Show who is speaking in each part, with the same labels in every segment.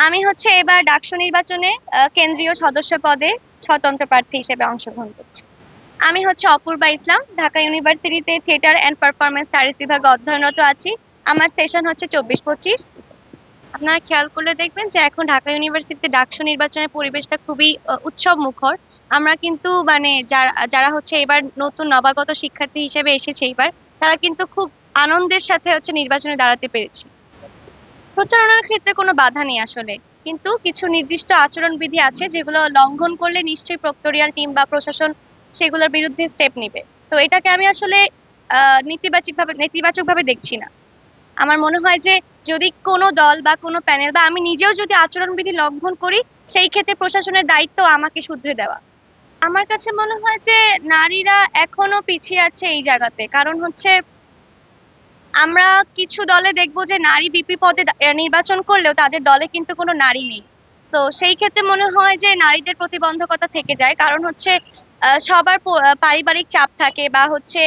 Speaker 1: আমি হচ্ছে এবার ডাকসু নির্বাচনে কেন্দ্রীয় সদস্য পদে স্বতন্ত্র প্রার্থী হিসেবে অংশগ্রহণ করছি। আমি হচ্ছে অপূর্বা ইসলাম, ঢাকা ইউনিভার্সিটিতে থিয়েটার অ্যান্ড পারফরমেন্স স্টাডিজ বিভাগে অধ্যয়নরত আছি। আমার সেশন হচ্ছে 24-25। আপনারা খেয়াল করলে দেখবেন যে এখন ঢাকা ইউনিভার্সিটিতে ডাকসু নির্বাচনের পরিবেশটা খুবই উৎসব মুখর। আমরা কিন্তু মানে যারা যারা হচ্ছে এবার নতুন নবাগত শিক্ষার্থী হিসেবে এসেছে এবার, তারা কিন্তু খুব আনন্দের সাথে হচ্ছে নির্বাচনে দাঁড়াতে পেরেছে। প্রচারণার ক্ষেত্রে কোনো বাধা নেই আসলে, কিন্তু কিছু নির্দিষ্ট আচরণবিধি আছে যেগুলো লঙ্ঘন করলে নিশ্চয়ই প্রক্টোরিয়াল টিম বা প্রশাসন সেগুলোর বিরুদ্ধে স্টেপ নিবে। তো এটাকে আমি আসলে নেতিবাচক ভাবে দেখছি না। আমার মনে হয় যে যদি কোনো দল বা কোনো প্যানেল বা আমি নিজেও যদি আচরণবিধি লঙ্ঘন করি, সেই ক্ষেত্রে প্রশাসনের দায়িত্ব আমাকে শুধরে দেওয়া। আমার কাছে মনে হয় যে নারীরা এখনো পিছিয়ে আছে এই জায়গাতে, কারণ হচ্ছে আমরা কিছু দলে দেখবো যে নারী ভিপি পদে নির্বাচন করলেও তাদের দলে কিন্তু কোনো নারী নেই। তো সেই ক্ষেত্রে মনে হয় যে নারীদের প্রতিবন্ধকতা থেকে যায়, কারণ হচ্ছে সবার পারিবারিক চাপ থাকে বা হচ্ছে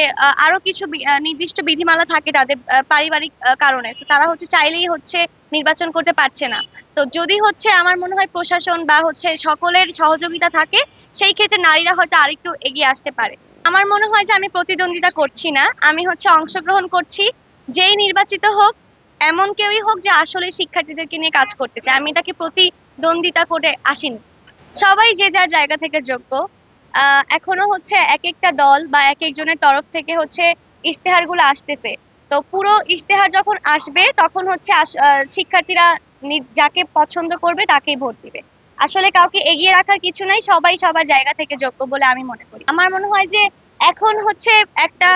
Speaker 1: আরো কিছু নির্দিষ্ট বিধিমালা থাকে তাদের পারিবারিক কারণে। তো তারা হচ্ছে চাইলেই হচ্ছে নির্বাচন করতে পারছে না। তো যদি হচ্ছে আমার মনে হয় প্রশাসন বা হচ্ছে সকলের সহযোগিতা থাকে, সেই ক্ষেত্রে নারীরা হয়তো আরেকটু এগিয়ে আসতে পারে। আমার মনে হয় যে আমি প্রতিদ্বন্দ্বিতা করছি না, আমি হচ্ছে অংশগ্রহণ করছি। যেই নির্বাচিত হোক, এমন কেউই হোক যে আসলে শিক্ষার্থীদেরকে নিয়ে কাজ করতে চায়, আমি তাকে প্রতিদ্বন্দ্বিতা করে আসিনি। সবাই যে যার জায়গা থেকে যোগ্য। এখনো হচ্ছে এক একটা দল বা এক একজনের তরফ থেকে হচ্ছে ইশতেহারগুলো আসতেছে। তো পুরো ইশতেহার যখন আসবে তখন হচ্ছে শিক্ষার্থীরা যাকে পছন্দ করবে তাকেই ভোট দিবে। আসলে কাউকে এগিয়ে রাখার কিছু নাই, সবাই সবার জায়গা থেকে যোগ্য বলে আমি মনে করি। আমার মনে হয় যে এখন হচ্ছে একটা,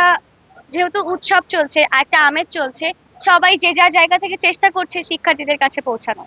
Speaker 1: যেহেতু উৎসব চলছে, একটা আমেজ চলছে, সবাই যে যার জায়গা থেকে চেষ্টা করছে শিক্ষার্থীদের কাছে পৌঁছানো।